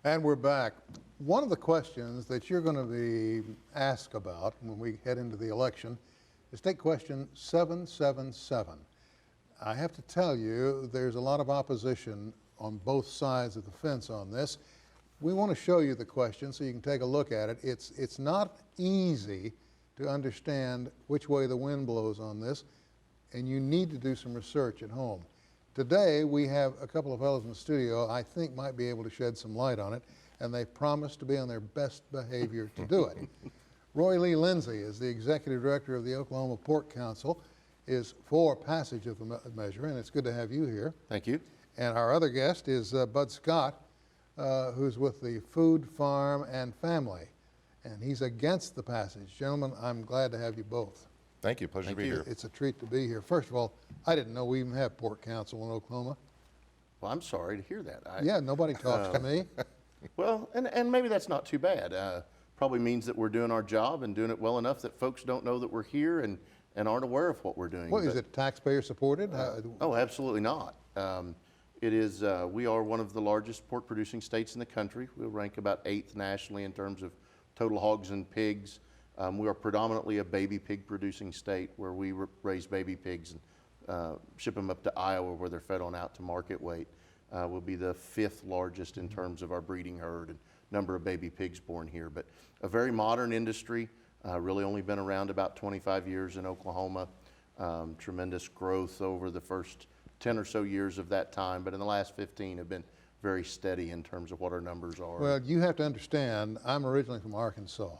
And we're back. One of the questions that you're going to be asked about when we head into the election is state question 777. I have to tell you, there's a lot of opposition on both sides of the fence on this. We want to show you the question so you can take a look at it. It's not easy to understand which way the wind blows on this, and you need to do some research at home. Today, we have a couple of fellows in the studio I think might be able to shed some light on it, and they've promised to be on their best behavior to do it. Lee Lindsey is the executive director of the Oklahoma Pork Council, is for passage of the measure, and it's good to have you here. Thank you. And our other guest is Bud Scott, who's with the Food, Farm, and Family, and he's against the passage. Gentlemen, I'm glad to have you both. Thank you. Pleasure to be here. It's a treat to be here. First of all, I didn't know we even have Pork Council in Oklahoma. Well, I'm sorry to hear that. Yeah, nobody talks to me. Well, and maybe that's not too bad. Probably means that we're doing our job and doing it well enough that folks don't know that we're here and aren't aware of what we're doing. What, is it taxpayer supported? Oh, absolutely not. It is, we are one of the largest pork producing states in the country. We'll rank about 8th nationally in terms of total hogs and pigs. We are predominantly a baby pig producing state where we raise baby pigs and ship them up to Iowa where they're fed on out to market weight. We'll be the 5th largest in terms of our breeding herd and number of baby pigs born here. But a very modern industry, really only been around about 25 years in Oklahoma. Tremendous growth over the first 10 or so years of that time, but in the last 15 have been very steady in terms of what our numbers are. Well, you have to understand, I'm originally from Arkansas.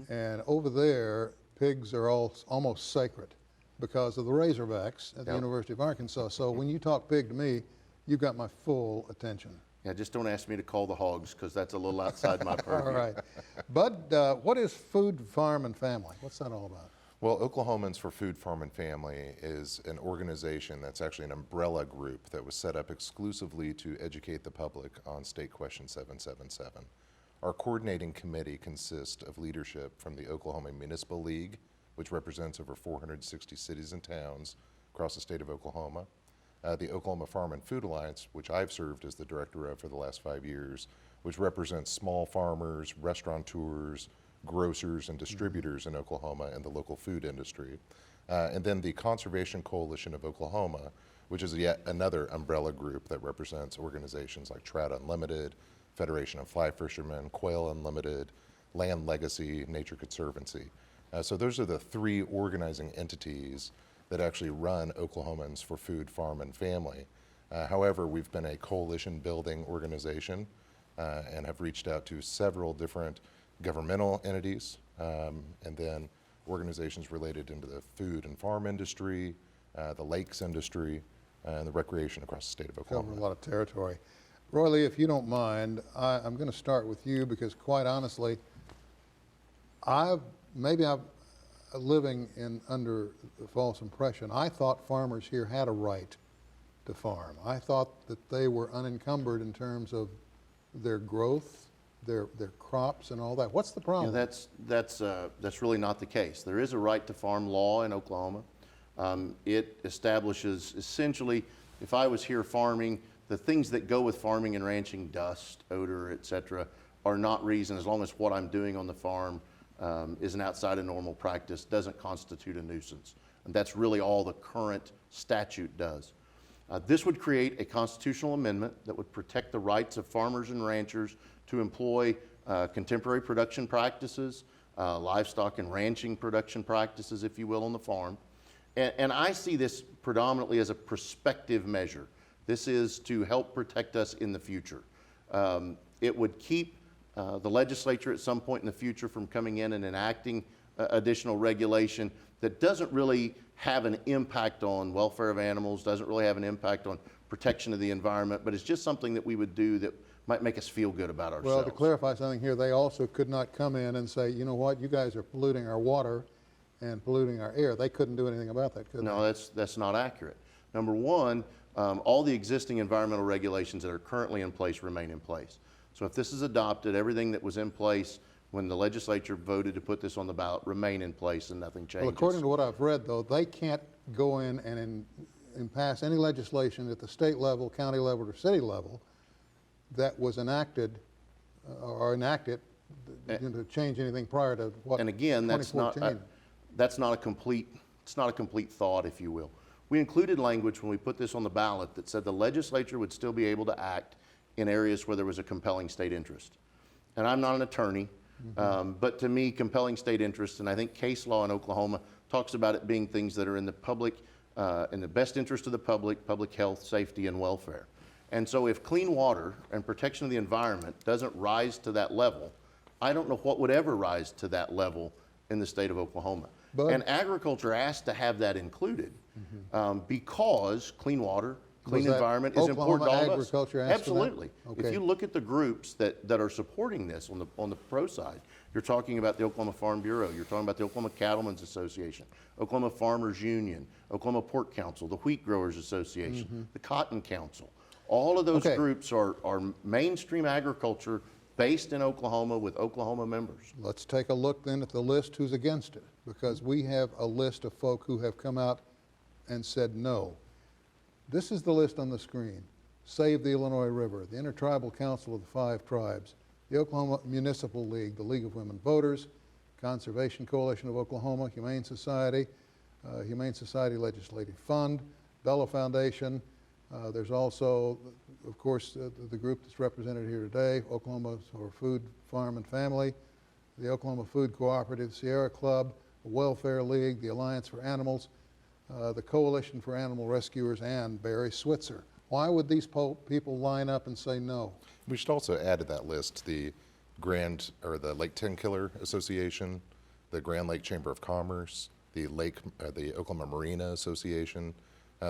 And over there, pigs are almost sacred because of the Razorbacks at the University of Arkansas. So when you talk pig to me, you've got my full attention. Yeah, just don't ask me to call the hogs because that's a little outside my purview. All right. Bud, what is Food, Farm, and Family? What's that all about? Well, Oklahomans for Food, Farm, and Family is an organization that's actually an umbrella group that was set up exclusively to educate the public on State Question 777. Our coordinating committee consists of leadership from the Oklahoma Municipal League, which represents over 460 cities and towns across the state of Oklahoma, the Oklahoma Farm and Food Alliance, which I've served as the director of for the last 5 years, which represents small farmers, restaurateurs, grocers, and distributors in Oklahoma and the local food industry. And then the Conservation Coalition of Oklahoma, which is yet another umbrella group that represents organizations like Trout Unlimited, Federation of Fly Fishermen, Quail Unlimited, Land Legacy, Nature Conservancy. So those are the 3 organizing entities that actually run Oklahomans for Food, Farm, and Family. However, we've been a coalition building organization and have reached out to several different governmental entities and then organizations related into the food and farm industry, the lakes industry, and the recreation across the state of Oklahoma. Cover a lot of territory. Lee, if you don't mind, I'm going to start with you because quite honestly, I'm living under the false impression. I thought farmers here had a right to farm. I thought that they were unencumbered in terms of their growth, their crops and all that. What's the problem? Yeah, that's really not the case. There is a right to farm law in Oklahoma. It establishes essentially, if I was here farming, the things that go with farming and ranching, dust, odor, et cetera, are not reason, as long as what I'm doing on the farm isn't outside of normal practice, doesn't constitute a nuisance. And that's really all the current statute does. This would create a constitutional amendment that would protect the rights of farmers and ranchers to employ contemporary production practices, livestock and ranching production practices, if you will, on the farm. And I see this predominantly as a prospective measure. This is to help protect us in the future. It would keep the legislature at some point in the future from coming in and enacting additional regulation that doesn't really have an impact on welfare of animals, doesn't really have an impact on protection of the environment, but it's just something that we would do that might make us feel good about ourselves. Well, to clarify something here, they also could not come in and say, you know what, you guys are polluting our water and polluting our air. They couldn't do anything about that, could they? No, that's not accurate. Number one, all the existing environmental regulations that are currently in place remain in place. So if this is adopted, everything that was in place when the legislature voted to put this on the ballot remain in place and nothing changes. Well, according to what I've read, though, they can't go in and pass any legislation at the state level, county level, or city level that was enacted or enact it to change anything prior to what, And again, that's not, 2014? that's not a complete, it's not a complete thought, if you will. We included language when we put this on the ballot that said the legislature would still be able to act in areas where there was a compelling state interest. And I'm not an attorney, but to me, compelling state interest, and I think case law in Oklahoma talks about it being things that are in the public, in the best interest of the public health, safety, and welfare. And so if clean water and protection of the environment doesn't rise to that level, I don't know what would ever rise to that level in the state of Oklahoma. But- And agriculture asked to have that included because clean water, clean Was that environment is important to all Oklahoma of us. Agriculture asked for that? Absolutely. If Okay. you look at the groups that are supporting this on the pro side, you're talking about the Oklahoma Farm Bureau, you're talking about the Oklahoma Cattlemen's Association, Oklahoma Farmers Union, Oklahoma Pork Council, the Wheat Growers Association, the Cotton Council. All of those Okay. groups are mainstream agriculture based in Oklahoma with Oklahoma members. Let's take a look then at the list who's against it, because we have a list of folk who have come out and said no. This is the list on the screen. Save the Illinois River, the Intertribal Council of the Five Tribes, the Oklahoma Municipal League, the League of Women Voters, Conservation Coalition of Oklahoma, Humane Society Legislative Fund, Bella Foundation. There's also, of course, the group that's represented here today, Oklahoma for Food, Farm, and Family, the Oklahoma Food Cooperative, Sierra Club, the Welfare League, the Alliance for Animals, the Coalition for Animal Rescuers, and Barry Switzer. Why would these people line up and say no? We should also add to that list the the Lake Tenkiller Association, the Grand Lake Chamber of Commerce, the Oklahoma Marina Association.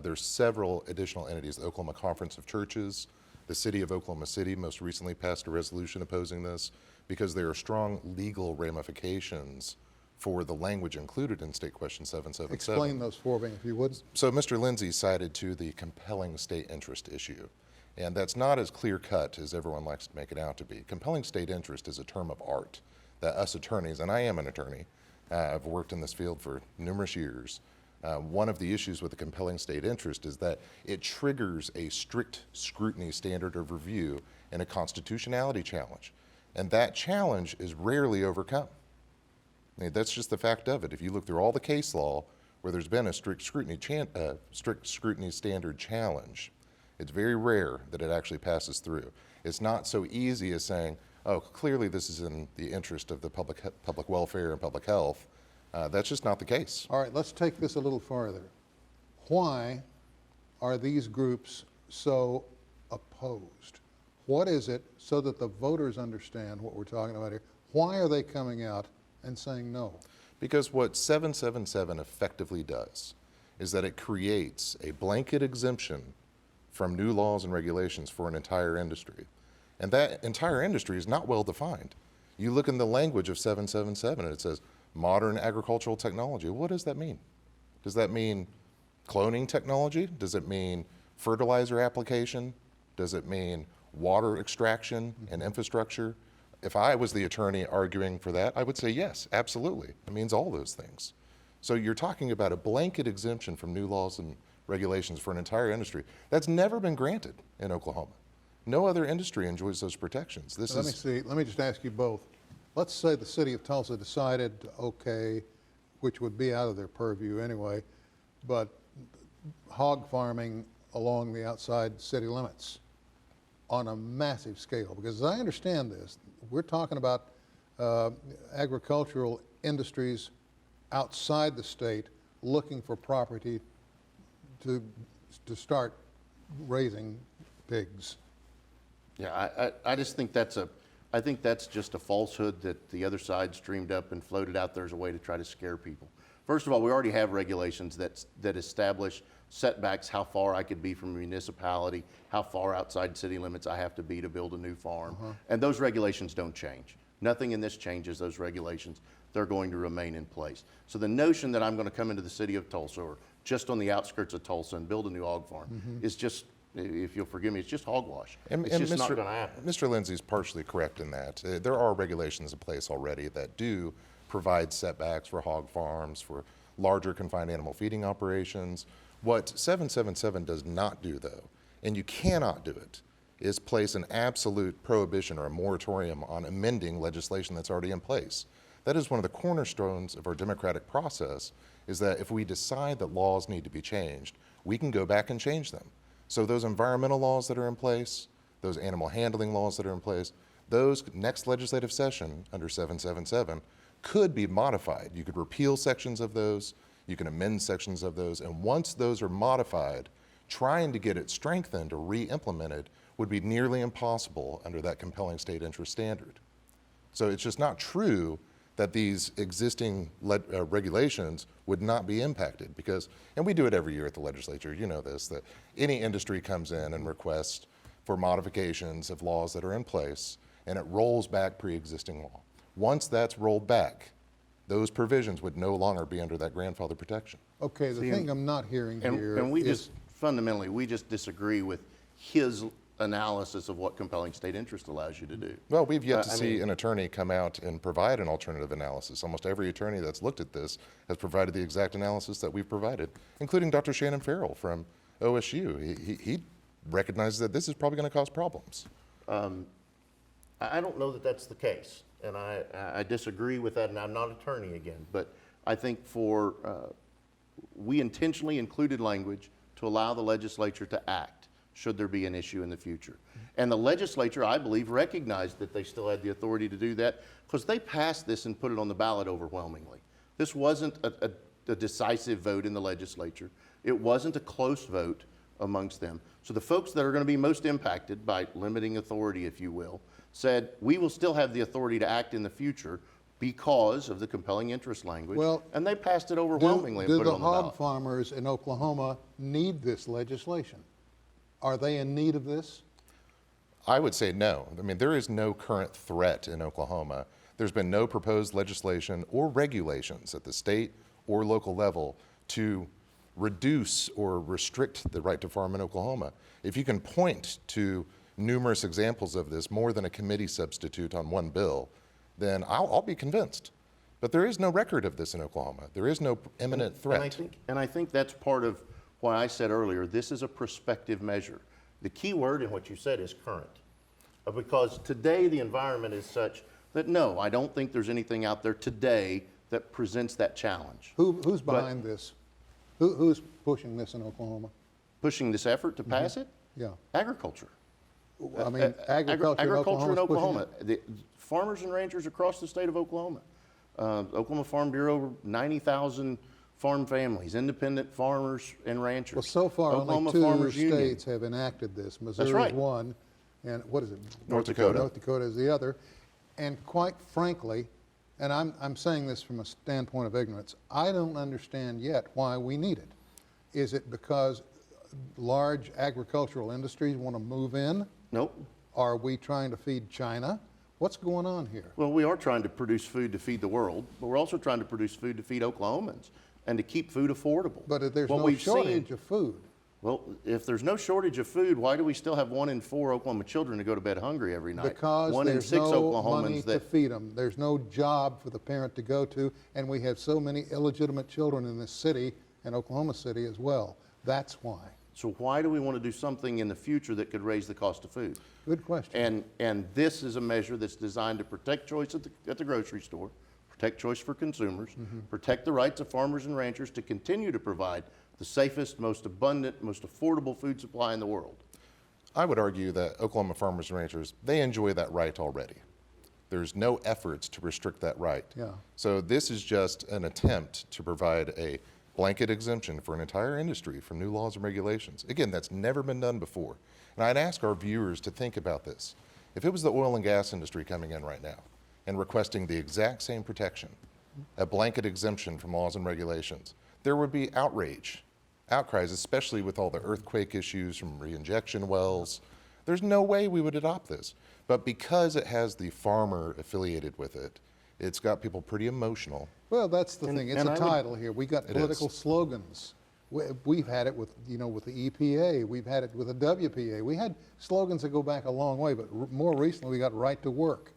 There's several additional entities, the Oklahoma Conference of Churches, the City of Oklahoma City most recently passed a resolution opposing this because there are strong legal ramifications for the language included in State Question 777. Explain those for me, if you would. So Mr. Lindsey cited to the compelling state interest issue, and that's not as clear-cut as everyone likes to make it out to be. Compelling state interest is a term of art that us attorneys, and I am an attorney, I've worked in this field for numerous years. One of the issues with the compelling state interest is that it triggers a strict scrutiny standard of review and a constitutionality challenge, and that challenge is rarely overcome. I mean, that's just the fact of it. If you look through all the case law where there's been a strict scrutiny standard challenge, it's very rare that it actually passes through. It's not so easy as saying, oh, clearly this is in the interest of the public welfare and public health. That's just not the case. All right, let's take this a little farther. Why are these groups so opposed? What is it, so that the voters understand what we're talking about here, why are they coming out and saying no? Because what 777 effectively does is that it creates a blanket exemption from new laws and regulations for an entire industry. And that entire industry is not well defined. You look in the language of 777 and it says modern agricultural technology. What does that mean? Does that mean cloning technology? Does it mean fertilizer application? Does it mean water extraction and infrastructure? If I was the attorney arguing for that, I would say yes, absolutely. It means all those things. So you're talking about a blanket exemption from new laws and regulations for an entire industry. That's never been granted in Oklahoma. No other industry enjoys those protections. Let me just ask you both. Let's say the city of Tulsa decided, okay, which would be out of their purview anyway, but hog farming along the outside city limits on a massive scale. Because as I understand this, we're talking about agricultural industries outside the state looking for property to start raising pigs. Yeah, I just think I think that's just a falsehood that the other side streamed up and floated out there as a way to try to scare people. First of all, we already have regulations that establish setbacks, how far I could be from a municipality, how far outside city limits I have to be to build a new farm. And those regulations don't change. Nothing in this changes those regulations. They're going to remain in place. So the notion that I'm going to come into the city of Tulsa or just on the outskirts of Tulsa and build a new hog farm is just, if you'll forgive me, it's just hogwash. It's just not going to happen. Mr. Lindsey's partially correct in that. There are regulations in place already that do provide setbacks for hog farms, for larger confined animal feeding operations. What 777 does not do, though, and you cannot do it, is place an absolute prohibition or a moratorium on amending legislation that's already in place. That is one of the cornerstones of our democratic process, is that if we decide that laws need to be changed, we can go back and change them. So those environmental laws that are in place, those animal handling laws that are in place, those next legislative session under 777 could be modified. You could repeal sections of those, you can amend sections of those, and once those are modified, trying to get it strengthened or re-implemented would be nearly impossible under that compelling state interest standard. So it's just not true that these existing regulations would not be impacted because, and we do it every year at the legislature, you know this, that any industry comes in and requests for modifications of laws that are in place, and it rolls back pre-existing law. Once that's rolled back, those provisions would no longer be under that grandfather protection. Okay, the thing I'm not hearing here And we is, just, fundamentally, we just disagree with his analysis of what compelling state interest allows you to do. Well, we've yet to I see mean- an attorney come out and provide an alternative analysis. Almost every attorney that's looked at this has provided the exact analysis that we've provided, including Dr. Shannon Farrell from OSU. He recognizes that this is probably going to cause problems. I don't know that that's the case, and I disagree with that, and I'm not an attorney again, but I think we intentionally included language to allow the legislature to act should there be an issue in the future. And the legislature, I believe, recognized that they still had the authority to do that because they passed this and put it on the ballot overwhelmingly. This wasn't a decisive vote in the legislature. It wasn't a close vote amongst them. So the folks that are going to be most impacted by limiting authority, if you will, said, we will still have the authority to act in the future because of the compelling interest language. Well, and they passed it overwhelmingly and do put it the on the hog ballot. farmers in Oklahoma need this legislation? Are they in need of this? I would say no. I mean, there is no current threat in Oklahoma. There's been no proposed legislation or regulations at the state or local level to reduce or restrict the right to farm in Oklahoma. If you can point to numerous examples of this, more than a committee substitute on one bill, then I'll be convinced. But there is no record of this in Oklahoma. There is no imminent threat. And I think that's part of why I said earlier, this is a prospective measure. The key word in what you said is current. Because today the environment is such that no, I don't think there's anything out there today that presents that challenge. Who's behind this? Who's pushing this in Oklahoma? Pushing this effort to pass it? Yeah. Agriculture. I mean, agriculture in Oklahoma. The farmers and ranchers across the state of Oklahoma. Oklahoma Farm Bureau, 90,000 farm families, independent farmers and ranchers. Well, so far Oklahoma only two Farmers Union. states have enacted this. Missouri is right. one, and what is it? North Dakota. North Dakota is the other. And quite frankly, and I'm saying this from a standpoint of ignorance, I don't understand yet why we need it. Is it because large agricultural industries want to move in? Nope. Are we trying to feed China? What's going on here? Well, we are trying to produce food to feed the world, but we're also trying to produce food to feed Oklahomans and to keep food affordable. But if there's What no we've shortage seen- of food. Well, if there's no shortage of food, why do we still have 1 in 4 Oklahoma children to go to bed hungry every night? Because 1 in there's 6 no money Oklahomans to feed them. There's no job for the parent to go to, and we have so many illegitimate children in this city, and Oklahoma City as well. That's why. So why do we want to do something in the future that could raise the cost of food? Good question. And this is a measure that's designed to protect choice at the grocery store, protect choice for consumers, protect the rights of farmers and ranchers to continue to provide the safest, most abundant, most affordable food supply in the world. I would argue that Oklahoma farmers and ranchers, they enjoy that right already. There's no efforts to restrict that right. Yeah. So this is just an attempt to provide a blanket exemption for an entire industry from new laws and regulations. Again, that's never been done before. And I'd ask our viewers to think about this. If it was the oil and gas industry coming in right now and requesting the exact same protection, a blanket exemption from laws and regulations, there would be outrage, outcries, especially with all the earthquake issues from reinjection wells. There's no way we would adopt this. But because it has the farmer affiliated with it, it's got people pretty emotional. Well, that's the thing. It's and a I would- title here. We got It political is. slogans. We've had it with, with the EPA. We've had it with the WPA. We had slogans that go back a long way, but more recently we got right to work,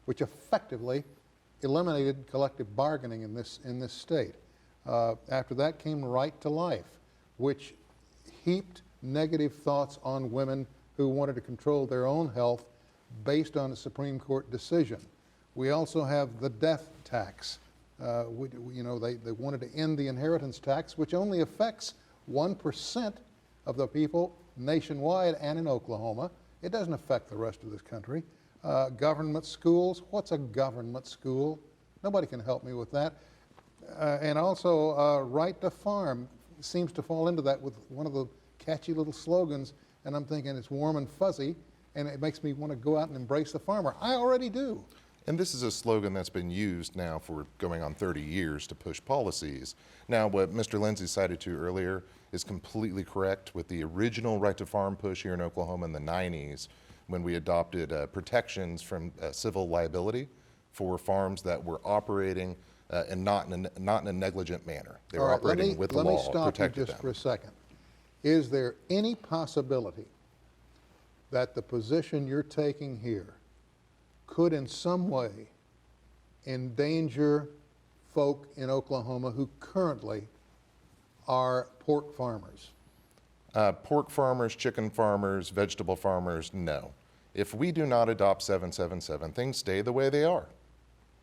which effectively eliminated collective bargaining in this state. After that came right to life, which heaped negative thoughts on women who wanted to control their own health based on a Supreme Court decision. We also have the death tax. They wanted to end the inheritance tax, which only affects 1% of the people nationwide and in Oklahoma. It doesn't affect the rest of this country. Government schools, what's a government school? Nobody can help me with that. And also, right to farm seems to fall into that with one of the catchy little slogans, and I'm thinking it's warm and fuzzy, and it makes me want to go out and embrace the farmer. I already do. And this is a slogan that's been used now for going on 30 years to push policies. Now, what Mr. Lindsey cited to earlier is completely correct. With the original right to farm push here in Oklahoma in the 90s, when we adopted protections from civil liability for farms that were operating and not in a negligent manner. They were operating with the law, let me stop you protected just them. for a second. Is there any possibility that the position you're taking here could in some way endanger folk in Oklahoma who currently are pork farmers? Pork farmers, chicken farmers, vegetable farmers, no. If we do not adopt 777, things stay the way they are.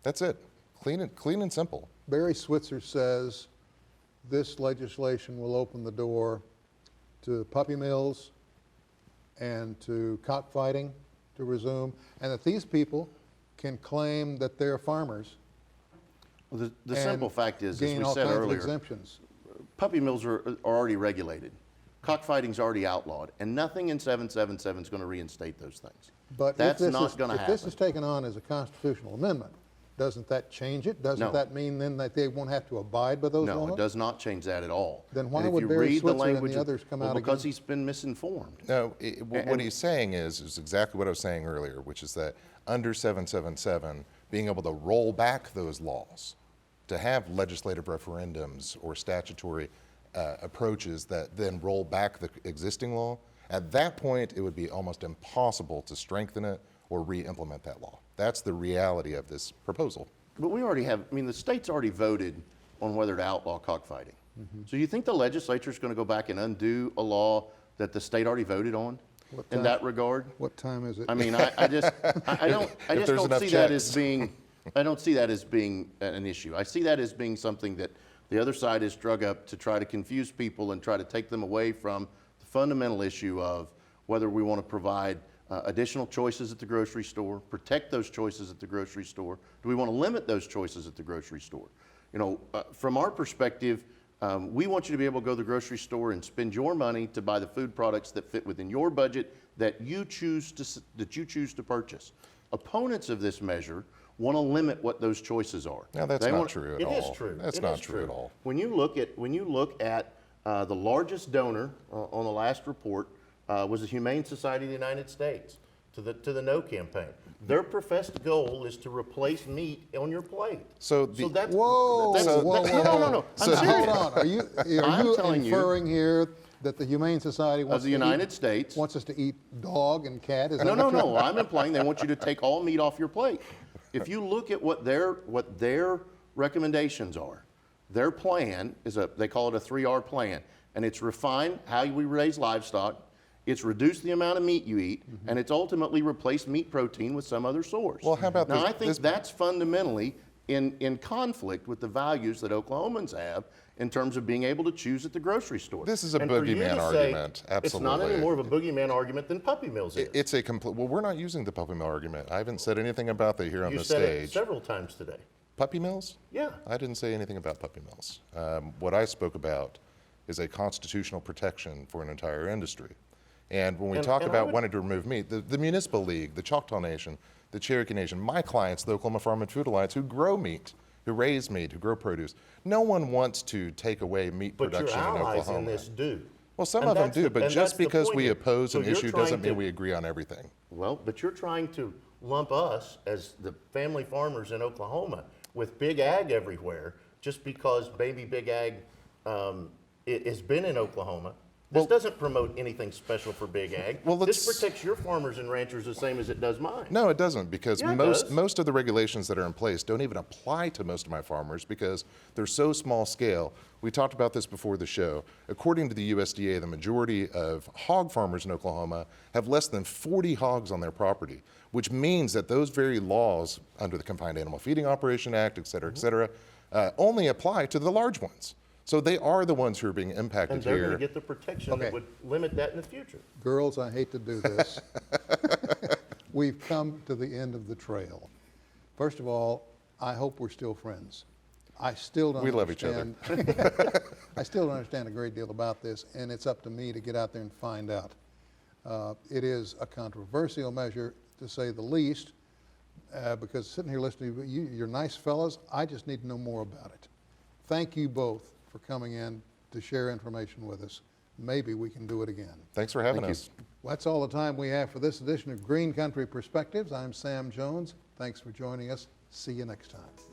That's it. Clean and simple. Barry Switzer says this legislation will open the door to puppy mills and to cockfighting to resume, and that these people can claim that they're farmers. Well, the simple fact is, as gain we all said kinds of earlier, exemptions. puppy mills are already regulated. Cockfighting's already outlawed, and nothing in 777 is going to reinstate those things. But That's if not going to happen. If this is taken on as a constitutional amendment, doesn't that change it? Doesn't No. that mean then that they won't have to abide by those laws? No, it does not change that at all. Then why And if would you Barry read the Switzer and the language of- others come out Because against- he's been misinformed. No, what he's saying is exactly what I was saying earlier, which is that under 777, being able to roll back those laws, to have legislative referendums or statutory approaches that then roll back the existing law, at that point it would be almost impossible to strengthen it or re-implement that law. That's the reality of this proposal. But we already have, I mean, the state's already voted on whether to outlaw cockfighting. So you think the legislature is going to go back and undo a law that the state already voted on in that regard? What time is it? I mean, I just don't there's enough see that checks. as being, I don't see that as being an issue. I see that as being something that the other side has drug up to try to confuse people and try to take them away from the fundamental issue of whether we want to provide additional choices at the grocery store, protect those choices at the grocery store. Do we want to limit those choices at the grocery store? You know, from our perspective, we want you to be able to go to the grocery store and spend your money to buy the food products that fit within your budget that you choose to purchase. Opponents of this measure want to limit what those choices are. Now, that's They not want- true at It all. is true. That's It not is true at all. When you look at the largest donor on the last report was the Humane Society of the United States to the No campaign. Their professed goal is to replace meat on your plate. So that's Whoa, that's, whoa, whoa, no. So I'm hold serious. on. Are you I'm telling you- inferring here that the Humane Society Of the United States States. wants us to eat dog and cat? Is that No. what I'm implying they want you to take all meat off your plate. If you look at what their recommendations are, their plan is they call it a 3R plan, and it's refine how we raise livestock, it's reduce the amount of meat you eat, and it's ultimately replace meat protein with some other source. Well, how about now, this- I think this- that's fundamentally in conflict with the values that Oklahomans have in terms of being able to choose at the grocery store. This is a And for you boogeyman to say argument, It's not any absolutely. more of a boogeyman argument than puppy mills is. It's a complete, well, we're not using the puppy mill argument. I haven't said anything about that here on You the said it stage. several times today. Puppy mills? Yeah. I didn't say anything about puppy mills. What I spoke about is a constitutional protection for an entire industry. And when we talk and I about would- wanting to remove meat, the Municipal League, the Choctaw Nation, the Cherokee Nation, my clients, the Oklahoma Farm and Food Alliance, who grow meat, who raise meat, who grow produce, no one wants to take away meat But your production in allies Oklahoma. in this do. Well, some And of them that's do, the- but and just that's the because point we here. oppose So an you're issue trying doesn't mean to- we agree on everything. Well, but you're trying to lump us as the family farmers in Oklahoma with big ag everywhere just because baby big ag has been in Oklahoma This doesn't promote anything special for big ag. Well, this let's- protects your farmers and ranchers the same as it does mine. No, it doesn't, because Yeah, it most does. most of the regulations that are in place don't even apply to most of my farmers because they're so small scale. We talked about this before the show. According to the USDA, the majority of hog farmers in Oklahoma have less than 40 hogs on their property, which means that those very laws under the Confined Animal Feeding Operation Act, et cetera, only apply to the large ones. So they are the ones who are being impacted And they're here. going to get the protection Okay. that would limit that in the future. Girls, I hate to do this. We've come to the end of the trail. First of all, I hope we're still friends. I still don't We love each other. understand- I still don't understand a great deal about this, and it's up to me to get out there and find out. It is a controversial measure, to say the least, because sitting here listening to you, you're nice fellas. I just need to know more about it. Thank you both for coming in to share information with us. Maybe we can do it again. Thanks for having Thank you. us. Well, that's all the time we have for this edition of Green Country Perspectives. I'm Sam Jones. Thanks for joining us. See you next time.